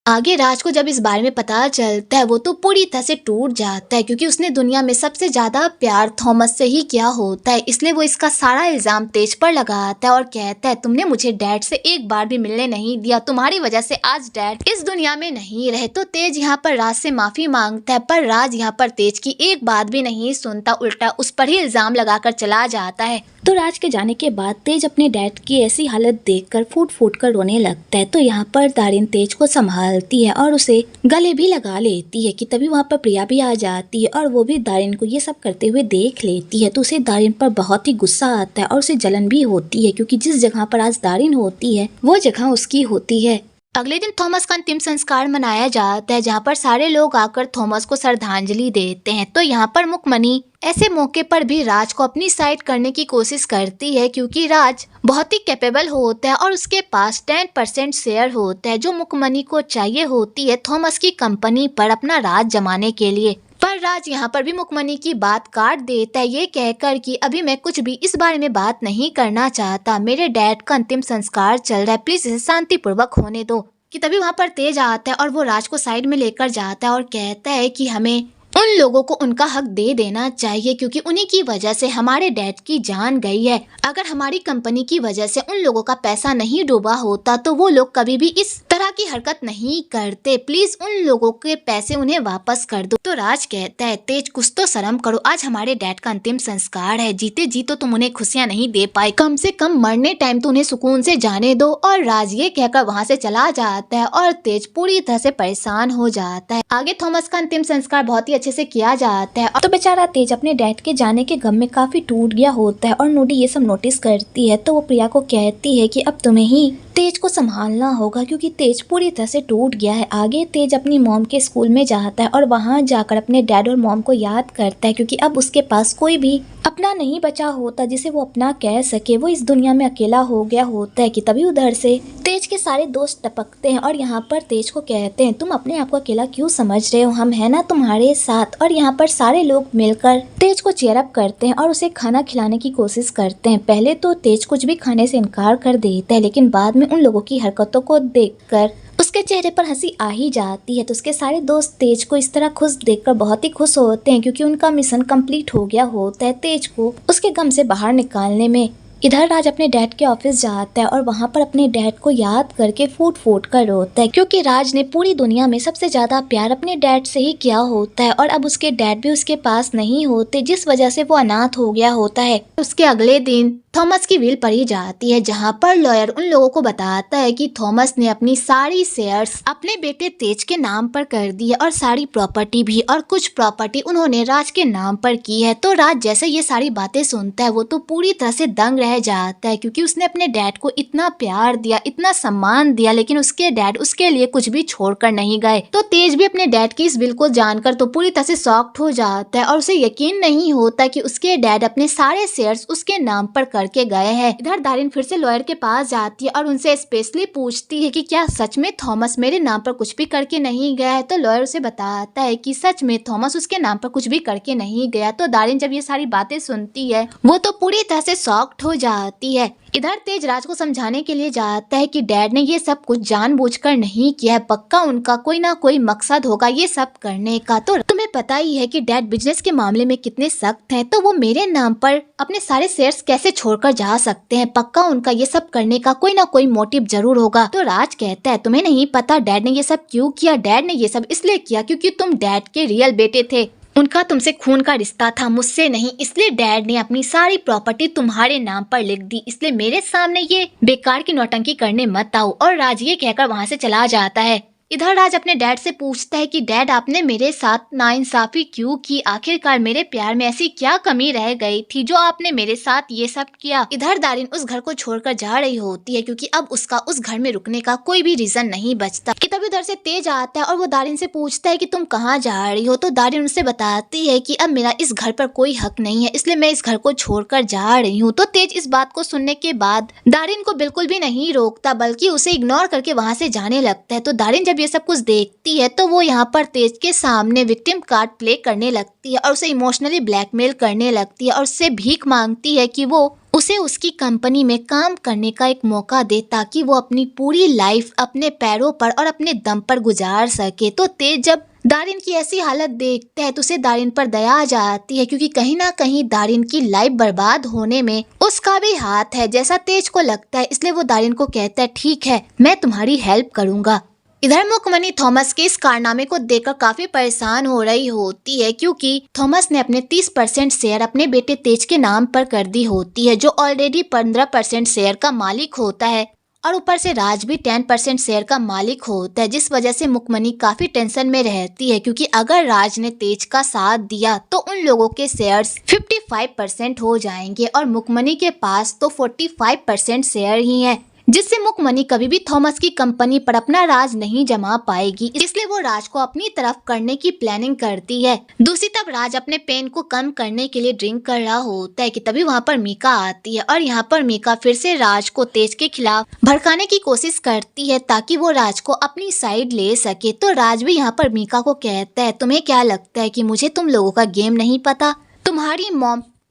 आगे राज को जब इस बारे में पता चलता है वो तो पूरी तरह से टूट जाता है, क्योंकि उसने दुनिया में सबसे ज्यादा प्यार थॉमस से ही किया होता है। इसलिए वो इसका सारा इल्जाम तेज पर लगाता है और कहता है तुमने मुझे डैड से एक बार भी मिलने नहीं दिया, तुम्हारी वजह से आज डैड इस दुनिया में नहीं रहे। तो तेज यहाँ पर राज से माफी मांगता है, पर राज यहाँ पर तेज की एक बात भी नहीं सुनता, उल्टा उस पर ही इल्जाम लगाकर चला जाता है। तो राज के जाने के बाद तेज अपने डैड की ऐसी हालत देखकर फूट फूट कर रोने लगता है। तो यहाँ पर दारिन तेज को संभालती है और उसे गले भी लगा लेती है कि तभी वहाँ पर प्रिया भी आ जाती है और वो भी दारिन को ये सब करते हुए देख लेती है। तो उसे दारिन पर बहुत ही गुस्सा आता है और उसे जलन भी होती है, क्योंकि जिस जगह पर आज दारिन होती है वो जगह उसकी होती है। अगले दिन थॉमस का अंतिम संस्कार मनाया जाता है, जहाँ पर सारे लोग आकर थॉमस को श्रद्धांजलि देते हैं। तो यहाँ पर मुकमनी ऐसे मौके पर भी राज को अपनी साइड करने की कोशिश करती है, क्योंकि राज बहुत ही कैपेबल होता है और उसके पास 10% शेयर होता है जो मुकमनी को चाहिए होती है थॉमस की कंपनी पर अपना राज जमाने के लिए। पर राज यहाँ पर भी मुकमनी की बात काट देता है, ये कहकर कि अभी मैं कुछ भी इस बारे में बात नहीं करना चाहता, मेरे डैड का अंतिम संस्कार चल रहा है, प्लीज इसे शांतिपूर्वक होने दो। कि तभी वहाँ पर तेज आता है और वो राज को साइड में लेकर जाता है और कहता है कि हमें उन लोगों को उनका हक दे देना चाहिए, क्योंकि उन्हीं की वजह से हमारे डैड की जान गई है। अगर हमारी कंपनी की वजह से उन लोगों का पैसा नहीं डूबा होता तो वो लोग कभी भी इस तरह की हरकत नहीं करते, प्लीज उन लोगों के पैसे उन्हें वापस कर दो। तो राज कहता है तेज कुछ तो शर्म करो, आज हमारे डैड का अंतिम संस्कार है, जीते जी तो तुम उन्हें खुशियां नहीं दे पाए, कम से कम मरने टाइम तो उन्हें सुकून से जाने दो। और राज ये कहकर वहाँ से चला जाता है और तेज पूरी तरह से परेशान हो जाता है। आगे थॉमस का अंतिम संस्कार बहुत ही अच्छे से किया जाता है। तो बेचारा तेज अपने डैड के जाने के गम में काफी टूट गया होता है और नोडी ये सब नोटिस करती है। तो वो प्रिया को कहती है कि अब तुम्हें ही तेज को संभालना होगा, क्योंकि तेज पूरी तरह से टूट गया है। आगे तेज अपनी मॉम के स्कूल में जाता है और वहाँ जाकर अपने डैड और मॉम को याद करता है, क्योंकि अब उसके पास कोई भी अपना नहीं बचा होता जिसे वो अपना कह सके, वो इस दुनिया में अकेला हो गया होता है। कि तभी उधर से तेज के सारे दोस्त टपकते हैं और यहाँ पर तेज को कहते हैं तुम अपने आप को अकेला क्यों समझ रहे हो, हम है ना तुम्हारे साथ। और यहाँ पर सारे लोग मिलकर तेज को चीयर अप करते हैं और उसे खाना खिलाने की कोशिश करते हैं। पहले तो तेज कुछ भी खाने से इनकार कर देता है, लेकिन बाद में उन लोगों की हरकतों को देखकर उसके चेहरे पर हंसी आ ही जाती है। तो उसके सारे दोस्त तेज को इस तरह खुश देखकर बहुत ही खुश होते हैं, क्योंकि उनका मिशन कंप्लीट हो गया होता है तेज को उसके गम से बाहर निकालने में। इधर राज अपने डैड के ऑफिस जाता है और वहाँ पर अपने डैड को याद करके फूट फूट कर रोता है, क्योंकि राज ने पूरी दुनिया में सबसे ज्यादा प्यार अपने डैड से ही किया होता है और अब उसके डैड भी उसके पास नहीं होते, जिस वजह से वो अनाथ हो गया होता है। उसके अगले दिन थॉमस की विल पढ़ी जाती है, जहाँ पर लॉयर उन लोगों को बताता है कि थॉमस ने अपनी सारी शेयर्स अपने बेटे तेज के नाम पर कर दी है और सारी प्रॉपर्टी भी, और कुछ प्रॉपर्टी उन्होंने राज के नाम पर की है। तो राज जैसे ये सारी बातें सुनता है वो तो पूरी तरह से दंग रह जाता है, क्योंकि उसने अपने डैड को इतना प्यार दिया, इतना सम्मान दिया, लेकिन उसके डैड उसके लिए कुछ भी छोड़कर नहीं गए। तो तेज भी अपने डैड की इस विल को जानकर तो पूरी तरह से शॉक्ड हो जाता है और उसे यकीन नहीं होता कि उसके डैड अपने सारे शेयर्स उसके नाम पर करके गए हैं। इधर दारिन फिर से लॉयर के पास जाती है और उनसे स्पेशली पूछती है कि क्या सच में थॉमस मेरे नाम पर कुछ भी करके नहीं गया है। तो लॉयर उसे बताता है कि सच में थॉमस उसके नाम पर कुछ भी करके नहीं गया। तो दारिन जब ये सारी बातें सुनती है वो तो पूरी तरह से शॉक्ड हो जाती है। इधर तेज राज को समझाने के लिए जाता है कि डैड ने ये सब कुछ जानबूझकर नहीं किया है, पक्का उनका कोई ना कोई मकसद होगा ये सब करने का। तो तुम्हें पता ही है कि डैड बिजनेस के मामले में कितने सख्त हैं, तो वो मेरे नाम पर अपने सारे शेयर्स कैसे छोड़कर जा सकते हैं, पक्का उनका ये सब करने का कोई ना कोई मोटिव जरूर होगा। तो राज कहता है तुम्हें नहीं पता डैड ने ये सब क्यों किया, डैड ने ये सब इसलिए किया क्योंकि तुम डैड के रियल बेटे थे, उनका तुमसे खून का रिश्ता था, मुझसे नहीं, इसलिए डैड ने अपनी सारी प्रॉपर्टी तुम्हारे नाम पर लिख दी, इसलिए मेरे सामने ये बेकार की नौटंकी करने मत आओ। और राज ये कहकर वहाँ से चला जाता है। इधर राज अपने डैड से पूछता है कि डैड आपने मेरे साथ नाइंसाफी क्यों की, आखिरकार मेरे प्यार में ऐसी क्या कमी रह गई थी जो आपने मेरे साथ ये सब किया। इधर दारिन उस घर को छोड़कर जा रही होती है, क्योंकि अब उसका उस घर में रुकने का कोई भी रीजन नहीं बचता। कि तभी उधर से तेज आता है और वो दारिन से पूछता है कि तुम कहाँ जा रही हो। तो दारिन उनसे बताती है कि अब मेरा इस घर पर कोई हक नहीं है, इसलिए मैं इस घर को छोड़कर जा रही हूँ। तो तेज इस बात को सुनने के बाद दारिन को बिल्कुल भी नहीं रोकता, बल्कि उसे इग्नोर करके वहाँ से जाने लगता है। तो दारिन जब ये सब कुछ देखती है तो वो यहाँ पर तेज के सामने विक्टिम कार्ड प्ले करने लगती है और उसे इमोशनली ब्लैकमेल करने लगती है और उससे भीख मांगती है कि वो उसे उसकी कंपनी में काम करने का एक मौका दे ताकि वो अपनी पूरी लाइफ अपने पैरों पर और अपने दम पर गुजार सके। तो तेज जब दारिन की ऐसी हालत देखता है तो उसे दारिन पर दया आ जाती है, क्योंकि कहीं ना कहीं दारिन की लाइफ बर्बाद होने में उसका भी हाथ है जैसा तेज को लगता है। इसलिए वो दारिन को कहता है ठीक है, मैं तुम्हारी हेल्प करूंगा। इधर मुकमनी थॉमस के इस कारनामे को देखकर काफी परेशान हो रही होती है, क्योंकि थॉमस ने अपने 30% शेयर अपने बेटे तेज के नाम पर कर दी होती है, जो ऑलरेडी 15% शेयर का मालिक होता है, और ऊपर से राज भी 10% शेयर का मालिक होता है, जिस वजह से मुकमनी काफी टेंशन में रहती है, क्योंकि अगर राज ने तेज का साथ दिया तो उन लोगों के शेयर्स 55% हो जाएंगे और मुकमनी के पास तो 45% शेयर ही है, जिससे मुकमनी कभी भी थॉमस की कंपनी पर अपना राज नहीं जमा पाएगी। इसलिए वो राज को अपनी तरफ करने की प्लानिंग करती है। दूसरी तरफ राज अपने पेन को कम करने के लिए ड्रिंक कर रहा होता है कि तभी वहाँ पर मीका आती है, और यहाँ पर मीका फिर से राज को तेज के खिलाफ भड़काने की कोशिश करती है ताकि वो राज को अपनी साइड ले सके। तो राज भी यहाँ पर मीका को कहता है, तुम्हें क्या लगता है कि मुझे तुम लोगों का गेम नहीं पता?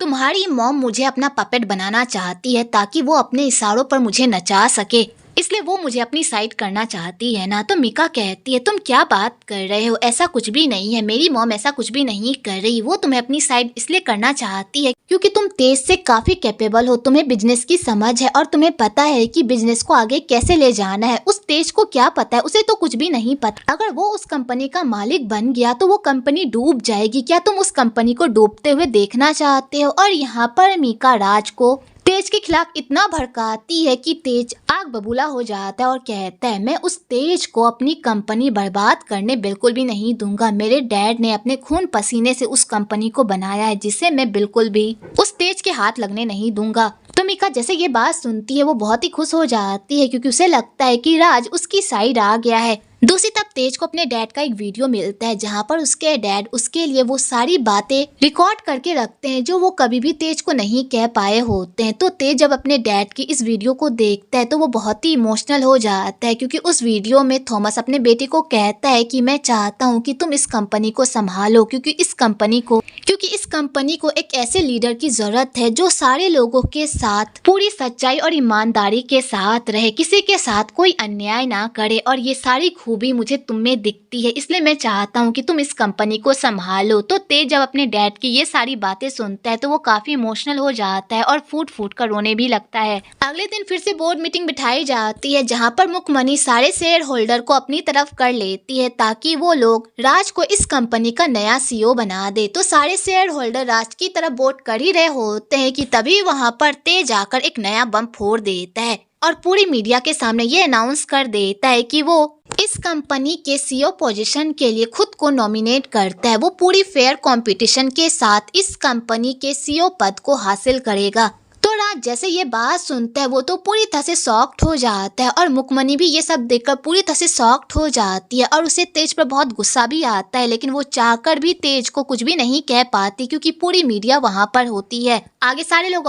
तुम्हारी मॉम मुझे अपना पपेट बनाना चाहती है ताकि वो अपने इशारों पर मुझे नचा सके, इसलिए वो मुझे अपनी साइड करना चाहती है ना। तो मीका कहती है, तुम क्या बात कर रहे हो, ऐसा कुछ भी नहीं है, मेरी मॉम ऐसा कुछ भी नहीं कर रही, वो तुम्हें अपनी साइड इसलिए करना चाहती है क्योंकि तुम तेज से काफी कैपेबल हो, तुम्हें बिजनेस की समझ है और तुम्हें पता है कि बिजनेस को आगे कैसे ले जाना है। उस तेज को क्या पता है, उसे तो कुछ भी नहीं पता। अगर वो उस कंपनी का मालिक बन गया तो वो कंपनी डूब जाएगी। क्या तुम उस कंपनी को डूबते हुए देखना चाहते हो? और यहाँ पर मीका राज को तेज के खिलाफ इतना भड़काती है कि तेज आग बबूला हो जाता है और कहता है, मैं उस तेज को अपनी कंपनी बर्बाद करने बिल्कुल भी नहीं दूंगा। मेरे डैड ने अपने खून पसीने से उस कंपनी को बनाया है, जिसे मैं बिल्कुल भी उस तेज के हाथ लगने नहीं दूंगा। तो मीका जैसे ये बात सुनती है वो बहुत ही खुश हो जाती है, क्योंकि उसे लगता है कि राज उसकी साइड आ गया है। दूसरी तरफ तेज को अपने डैड का एक वीडियो मिलता है जहाँ पर उसके डैड उसके लिए वो सारी बातें रिकॉर्ड करके रखते हैं जो वो कभी भी तेज को नहीं कह पाए होते हैं। तो तेज जब अपने डैड की इस वीडियो को देखता है तो वो बहुत ही इमोशनल हो जाता है, क्योंकि उस वीडियो में थॉमस अपने बेटे को कहता है कि मैं चाहता हूँ कि तुम इस कंपनी को संभालो, क्योंकि इस कंपनी को एक ऐसे लीडर की जरूरत है जो सारे लोगों के साथ पूरी सच्चाई और ईमानदारी के साथ रहे, किसी के साथ कोई अन्याय ना करे, और ये सारी खूबी मुझे तुम में दिखती है, इसलिए मैं चाहता हूँ कि तुम इस कंपनी को संभालो। तो तेज जब अपने डैड की ये सारी बातें सुनता है तो वो काफी इमोशनल हो जाता है और फूट फूट कर रोने भी लगता है। अगले दिन फिर से बोर्ड मीटिंग बिठाई जाती है जहाँ पर मुकमनी सारे शेयर होल्डर को अपनी तरफ कर लेती है ताकि वो लोग राज को इस कंपनी का नया सीईओ बना दे। तो सारे शेयर होल्डर राज की तरफ वोट कर ही रहे होते हैं कि तभी वहाँ पर तेज आकर एक नया बम फोड़ देता है और पूरी मीडिया के सामने ये अनाउंस कर देता है कि वो इस कंपनी के सीईओ पोजीशन के लिए खुद को नॉमिनेट करता है। वो पूरी फेयर कंपटीशन के साथ इस कंपनी के सीईओ पद को हासिल करेगा। तो राज जैसे ये बात सुनता है वो तो पूरी तरह से शॉक्ड हो जाता है, और मुकमनी भी ये सब देखकर पूरी तरह से शॉक्ड हो जाती है और उसे तेज पर बहुत गुस्सा भी आता है, लेकिन वो चाहकर भी तेज को कुछ भी नहीं कह पाती क्योंकि पूरी मीडिया वहाँ पर होती है। आगे सारे लोग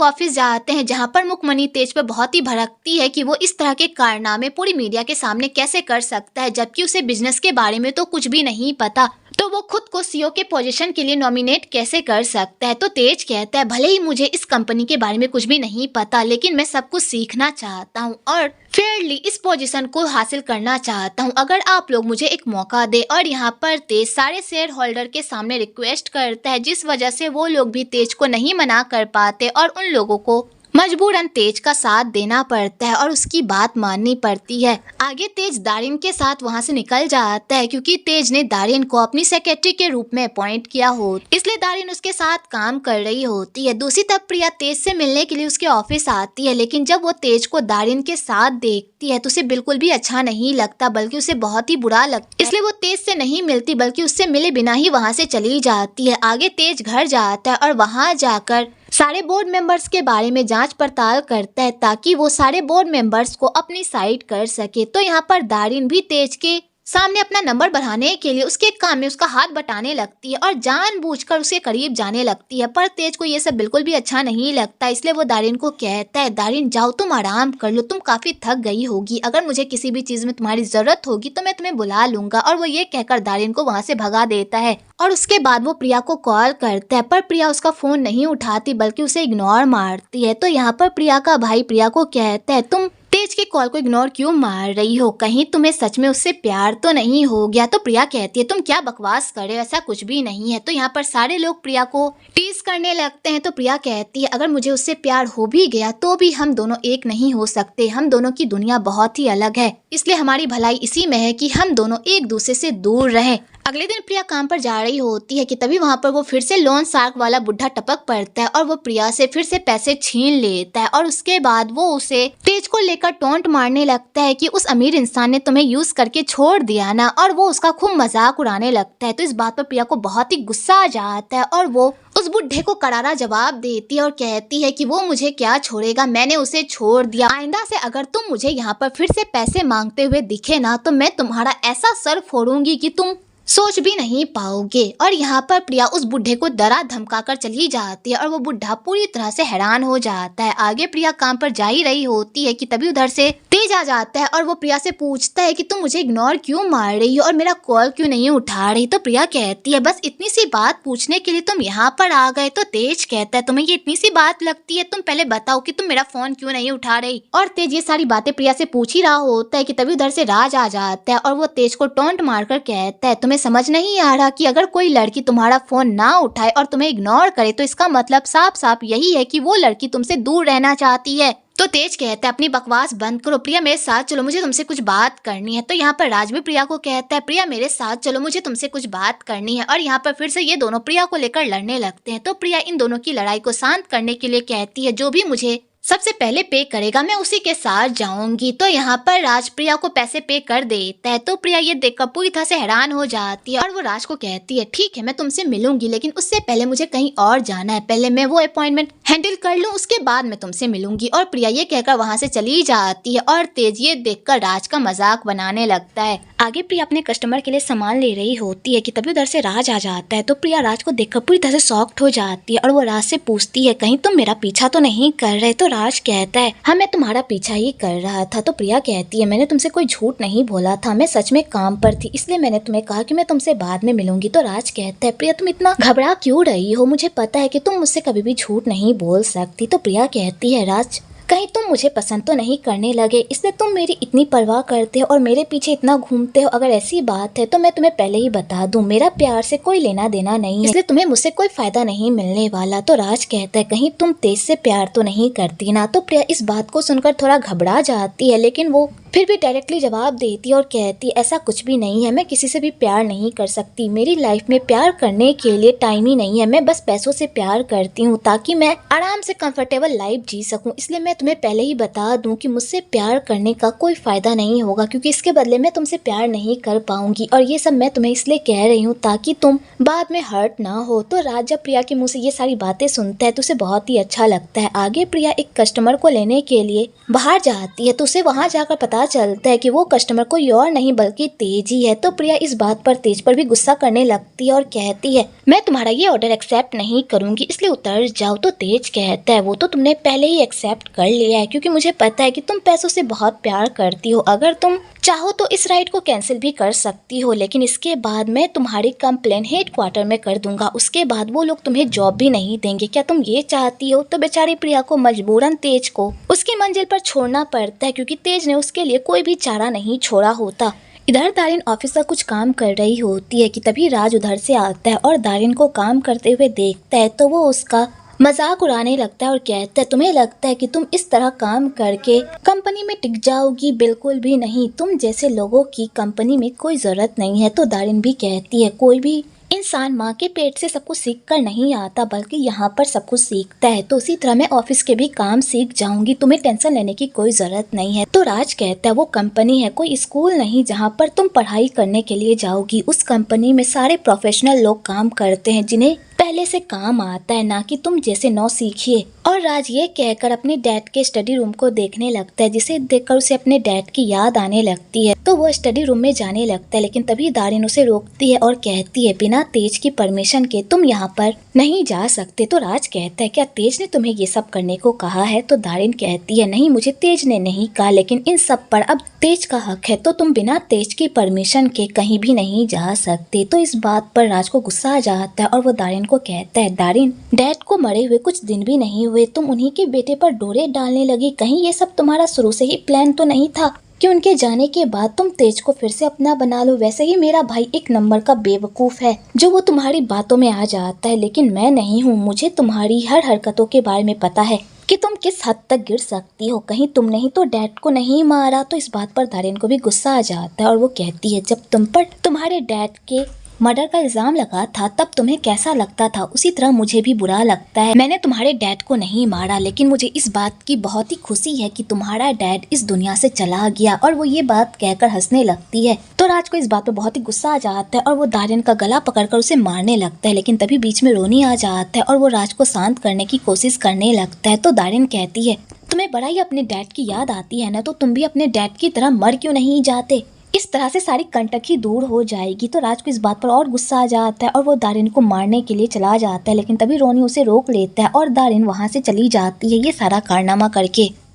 ऑफिस जाते हैं जहाँ पर मुकमनी तेज पर बहुत ही भड़कती है कि वो इस तरह के कारनामे पूरी मीडिया के सामने कैसे कर सकता है, जबकि उसे बिजनेस के बारे में तो कुछ भी नहीं पता, तो वो खुद को सीईओ के पोजीशन के लिए नॉमिनेट कैसे कर सकता है। तो तेज कहता है, भले ही मुझे इस कंपनी के बारे में कुछ भी नहीं पता, लेकिन मैं सब कुछ सीखना चाहता हूँ और फेयरली इस पोजीशन को हासिल करना चाहता हूँ। अगर आप लोग मुझे एक मौका दे। और यहाँ पर तेज सारे शेयर होल्डर के सामने रिक्वेस्ट करता है, जिस वजह से वो लोग भी तेज को नहीं मना कर पाते और उन लोगों को मजबूरन तेज का साथ देना पड़ता है और उसकी बात माननी पड़ती है। आगे तेज दारिन के साथ वहाँ से निकल जाता है क्योंकि तेज ने दारिन को अपनी सेक्रेटरी के रूप में अपॉइंट किया हो, इसलिए दारिन उसके साथ काम कर रही होती है। दूसरी तरफ प्रिया तेज से मिलने के लिए उसके ऑफिस आती है, लेकिन जब वो तेज को दारिन के साथ देखती है तो उसे बिल्कुल भी अच्छा नहीं लगता, बल्कि उसे बहुत ही बुरा लगता है। इसलिए वो तेज से नहीं मिलती बल्कि उससे मिले बिना ही वहाँ से चली जाती है। आगे तेज घर जाता है और वहाँ जाकर सारे बोर्ड मेंबर्स के बारे में जांच पड़ताल करता है ताकि वो सारे बोर्ड मेंबर्स को अपनी साइड कर सके। तो यहाँ पर दारिन भी तेज के सामने अपना नंबर बढ़ाने के लिए उसके काम में उसका हाथ बटाने लगती है और जानबूझकर उसके करीब जाने लगती है। पर तेज को ये सब बिल्कुल भी अच्छा नहीं लगता, इसलिए वो दारिन को कहता है, दारिन जाओ तुम आराम कर लो, तुम काफी थक गई होगी, अगर मुझे किसी भी चीज में तुम्हारी जरूरत होगी तो मैं तुम्हें बुला लूंगा। और वो ये कहकर दारिन को वहाँ से भगा देता है और उसके बाद वो प्रिया को कॉल करता है, पर प्रिया उसका फोन नहीं उठाती बल्कि उसे इग्नोर मारती है। तो यहाँ पर प्रिया का भाई प्रिया को कहता है, तुम तेज के कॉल को इग्नोर क्यों मार रही हो, कहीं तुम्हें सच में उससे प्यार तो नहीं हो गया। तो प्रिया कहती है, तुम क्या बकवास कर रहे हो, ऐसा कुछ भी नहीं है। तो यहाँ पर सारे लोग प्रिया को टीज करने लगते हैं। तो प्रिया कहती है, अगर मुझे उससे प्यार हो भी गया तो भी हम दोनों एक नहीं हो सकते, हम दोनों की दुनिया बहुत ही अलग है, इसलिए हमारी भलाई इसी में है कि हम दोनों एक दूसरे से दूर रहें। अगले दिन प्रिया काम पर जा रही होती है कि तभी वहाँ पर वो फिर से लोन शार्क वाला बुढ़ा टपक पड़ता है और वो प्रिया से फिर से पैसे छीन लेता है और उसके बाद वो उसे तेज को लेकर टोंट मारने लगता है कि उस अमीर इंसान ने तुम्हें यूज करके छोड़ दिया ना, और वो उसका खूब मजाक उड़ाने लगता है। तो इस बात पर प्रिया को बहुत ही गुस्सा आ जाता है और वो उस बुढ़े को करारा जवाब देती है और कहती है कि वो मुझे क्या छोड़ेगा, मैंने उसे छोड़ दिया, आइंदा से अगर तुम मुझे यहाँ पर फिर से पैसे मांगते हुए दिखे ना तो मैं तुम्हारा ऐसा सर फोड़ूंगी कि तुम सोच भी नहीं पाओगे। और यहाँ पर प्रिया उस बुढ़े को डरा धमका कर चली जाती है और वो बुढ़ा पूरी तरह से हैरान हो जाता है। आगे प्रिया काम पर जा ही रही होती है कि तभी उधर से तेज आ जाता है और वो प्रिया से पूछता है कि तुम मुझे इग्नोर क्यों मार रही हो और मेरा कॉल क्यों नहीं उठा रही। तो प्रिया कहती है, बस इतनी सी बात पूछने के लिए तुम यहाँ पर आ गए। तो तेज कहता है, तुम्हें ये इतनी सी बात लगती है, तुम पहले बताओ कि तुम मेरा फोन क्यों नहीं उठा रही। और तेज ये सारी बातें प्रिया से पूछ ही रहा होता है कि तभी उधर से राज आ जाता है और वो तेज को टोंट मारकर कहता है, तुम्हें समझ नहीं आ रहा कि अगर कोई लड़की तुम्हारा फोन ना उठाए और तुम्हें इग्नोर करे तो इसका मतलब साफ साफ यही है कि वो लड़की तुमसे दूर रहना चाहती है। तो तेज कहता है, अपनी बकवास बंद करो, प्रिया मेरे साथ चलो, मुझे तुमसे कुछ बात करनी है। तो यहाँ पर राज भी प्रिया को कहता है, प्रिया मेरे साथ चलो, मुझे तुमसे कुछ बात करनी है। और यहाँ पर फिर से ये दोनों प्रिया को लेकर लड़ने लगते हैं। तो प्रिया इन दोनों की लड़ाई को शांत करने के लिए कहती है, जो भी मुझे सबसे पहले पे करेगा मैं उसी के साथ जाऊंगी। तो यहाँ पर राज प्रिया को पैसे पे कर देता है। तो प्रिया ये देखकर पूरी तरह से हैरान हो जाती है और वो राज को कहती है, ठीक है मैं तुमसे मिलूंगी, लेकिन उससे पहले मुझे कहीं और जाना है, पहले मैं वो अपॉइंटमेंट हैंडल कर लूं, उसके बाद मैं तुमसे मिलूंगी। और प्रिया ये कहकर वहाँ से चली जाती है और तेज ये देखकर राज का मजाक बनाने लगता है। आगे प्रिया अपने कस्टमर के लिए सामान ले रही होती है कि तभी उधर से राज आ जाता है। तो प्रिया राज को देखकर पूरी तरह से शॉक्ड हो जाती है और वो राज से पूछती है, कहीं तुम मेरा पीछा तो नहीं कर रहे। तो राज कहता है, हाँ मैं तुम्हारा पीछा ही कर रहा था। तो प्रिया कहती है, मैंने तुमसे कोई झूठ नहीं बोला था, मैं सच में काम पर थी, इसलिए मैंने तुम्हें कहा कि मैं तुमसे बाद में मिलूंगी। तो राज कहता है, प्रिया तुम इतना घबरा क्यों रही हो, मुझे पता है कि तुम मुझसे कभी भी झूठ नहीं बोल सकती। तो प्रिया कहती है, राज कहीं तुम मुझे पसंद तो नहीं करने लगे, इसलिए तुम मेरी इतनी परवाह करते हो और मेरे पीछे इतना घूमते हो। अगर ऐसी बात है तो मैं तुम्हें पहले ही बता दूं, मेरा प्यार से कोई लेना देना नहीं है, इसलिए तुम्हें मुझसे कोई फायदा नहीं मिलने वाला। तो राज कहता है, कहीं तुम तेज से प्यार तो नहीं करती ना। तो प्रिया इस बात को सुनकर थोड़ा घबरा जाती है, लेकिन वो फिर भी डायरेक्टली जवाब देती है और कहती, ऐसा कुछ भी नहीं है, मैं किसी से भी प्यार नहीं कर सकती, मेरी लाइफ में प्यार करने के लिए टाइम ही नहीं है, मैं बस पैसों से प्यार करती हूँ ताकि मैं आराम से कंफर्टेबल लाइफ जी सकूँ। इसलिए मैं तुम्हें पहले ही बता दूं कि मुझसे प्यार करने का कोई फायदा नहीं होगा, क्योंकि इसके बदले मैं तुमसे प्यार नहीं कर पाऊंगी। और ये सब मैं तुम्हें इसलिए कह रही हूँ ताकि तुम बाद में हर्ट ना हो। तो राज जब प्रिया के मुँह से ये सारी बातें सुनता है तो उसे बहुत ही अच्छा लगता है। आगे प्रिया एक कस्टमर को लेने के लिए बाहर जाती है तो उसे वहाँ जाकर पता चलता है कि वो कस्टमर कोई और नहीं बल्कि तेज ही है। तो प्रिया इस बात पर तेज पर भी गुस्सा करने लगती है और कहती है, मैं तुम्हारा ये ऑर्डर एक्सेप्ट नहीं करूंगी, इसलिए उतर जाओ। तो तेज कहता है, वो तो तुमने पहले ही एक्सेप्ट कर लिया है, क्योंकि मुझे पता है कि तुम पैसों से बहुत प्यार करती हो, अगर तुम चाहो तो इस राइड को कैंसिल भी कर सकती हो, लेकिन इसके बाद मैं तुम्हारी कंप्लेन हेडक्वार्टर में कर दूंगा, उसके बाद वो लोग तुम्हें जॉब भी नहीं देंगे, क्या तुम ये चाहती हो। तो बेचारी प्रिया को मजबूरन तेज को उसकी मंजिल पर छोड़ना पड़ता है, क्योंकि तेज ने उसके लिए कोई भी चारा नहीं छोड़ा होता। इधर दारिन ऑफिस का कुछ काम कर रही होती है कि तभी राज उधर से आता है और दारिन को काम करते हुए देखता है तो वो उसका मजाक उड़ाने लगता है और कहता है, तुम्हें लगता है कि तुम इस तरह काम करके कंपनी में टिक जाओगी, बिल्कुल भी नहीं, तुम जैसे लोगों की कंपनी में कोई जरूरत नहीं है। तो दारिन भी कहती है, कोई भी इंसान माँ के पेट से सब कुछ सीख कर नहीं आता, बल्कि यहाँ पर सब कुछ सीखता है, तो उसी तरह मैं ऑफिस के भी काम सीख जाऊंगी, तुम्हें टेंशन लेने की कोई जरूरत नहीं है। तो राज कहता है, वो कंपनी है कोई स्कूल नहीं जहाँ पर तुम पढ़ाई करने के लिए जाओगी, उस कंपनी में सारे प्रोफेशनल लोग काम करते हैं जिन्हें पहले से काम आता है, ना कि तुम जैसे नौ सीखिए। और राज ये कहकर अपने डैड के स्टडी रूम को देखने लगता है, जिसे देखकर उसे अपने डैड की याद आने लगती है। तो वो स्टडी रूम में जाने लगता है, लेकिन तभी दारिन उसे रोकती है और कहती है बिना तेज की परमिशन के तुम यहाँ पर नहीं जा सकते। तो राज कहता है क्या तेज ने तुम्हें ये सब करने को कहा है? तो दारिन कहती है नहीं, मुझे तेज ने नहीं कहा, लेकिन इन सब पर अब तेज का हक है, तो तुम बिना तेज की परमिशन के कहीं भी नहीं जा सकते। तो इस बात पर राज को गुस्सा आ जाता है और वो दारिन को कहता है दारिन, डैड को मरे हुए कुछ दिन भी नहीं हुए, तुम उन्हीं के बेटे पर डोरे डालने लगी। कहीं ये सब तुम्हारा शुरू से ही प्लान तो नहीं था कि उनके जाने के बाद तुम तेज को फिर से अपना बना लो? वैसे ही मेरा भाई एक नंबर का बेवकूफ है जो वो तुम्हारी बातों में आ जाता है, लेकिन मैं नहीं हूँ। मुझे तुम्हारी हर हरकतों के बारे में पता है कि तुम किस हद तक गिर सकती हो। कहीं तुमने ही तो डैड को नहीं मारा? तो इस बात पर दारिन को भी गुस्सा आ जाता है और वो कहती है जब तुम पर तुम्हारे डैड के मर्डर का इल्जाम लगा था तब तुम्हें कैसा लगता था, उसी तरह मुझे भी बुरा लगता है। मैंने तुम्हारे डैड को नहीं मारा, लेकिन मुझे इस बात की बहुत ही खुशी है कि तुम्हारा डैड इस दुनिया से चला गया। और वो ये बात कहकर हंसने लगती है। तो राज को इस बात पर बहुत ही गुस्सा आ जाता है और वो दारिन का गला पकड़कर उसे मारने लगता है, लेकिन तभी बीच में रोनी आ जाता है और वो राज को शांत करने की कोशिश करने लगता है। तो दारिन कहती है तुम्हें बड़ा ही अपने डैड की याद आती है ना, तो तुम भी अपने डैड की तरह मर क्यों नहीं जाते? इस तरह से सारी कंटक ही दूर हो जाएगी। तो राज को इस बात पर और गुस्सा आ जाता है और वो दारिन को मारने के लिए चला जाता है, लेकिन तभी रोनी उसे रोक लेता है और दारिन वहां से चली जाती है ये सारा कारनामा करके।